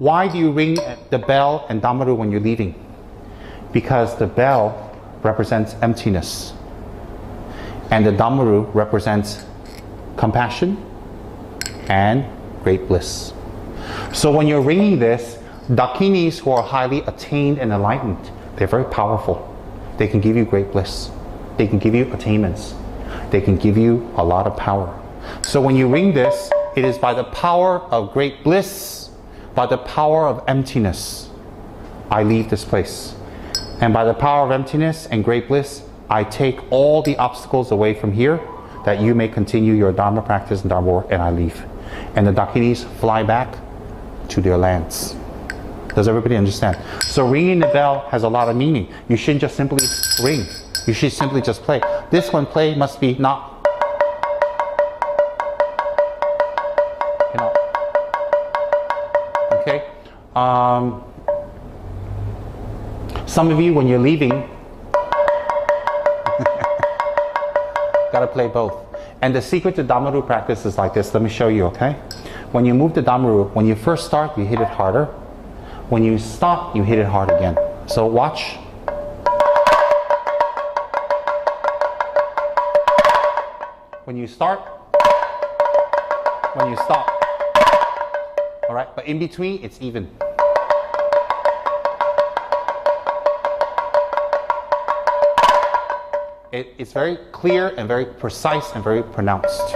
Why do you ring the bell and Damaru when you're leaving? Because the bell represents emptiness and the Damaru represents compassion and great bliss. So when you're ringing this, Dakinis who are highly attained and enlightened, they're very powerful. They can give you great bliss. They can give you attainments. They can give you a lot of power. So when you ring this, it is by the power of great bliss, by the power of emptiness, I leave this place. And by the power of emptiness and great bliss, I take all the obstacles away from here that you may continue your Dharma practice and Dharma work, and I leave. And the Dakinis fly back to their lands. Does everybody understand? So ringing the bell has a lot of meaning. You shouldn't just simply ring. You should simply just play. This one play must be not, you know, okay? Some of you, when you're leaving, gotta play both. And the secret to Damaru practice is like this. Let me show you, okay? When you move the Damaru, when you first start, you hit it harder. When you stop, you hit it hard again. So watch. When you start, when you stop. All right, but in between, it's even. It's very clear and very precise and very pronounced.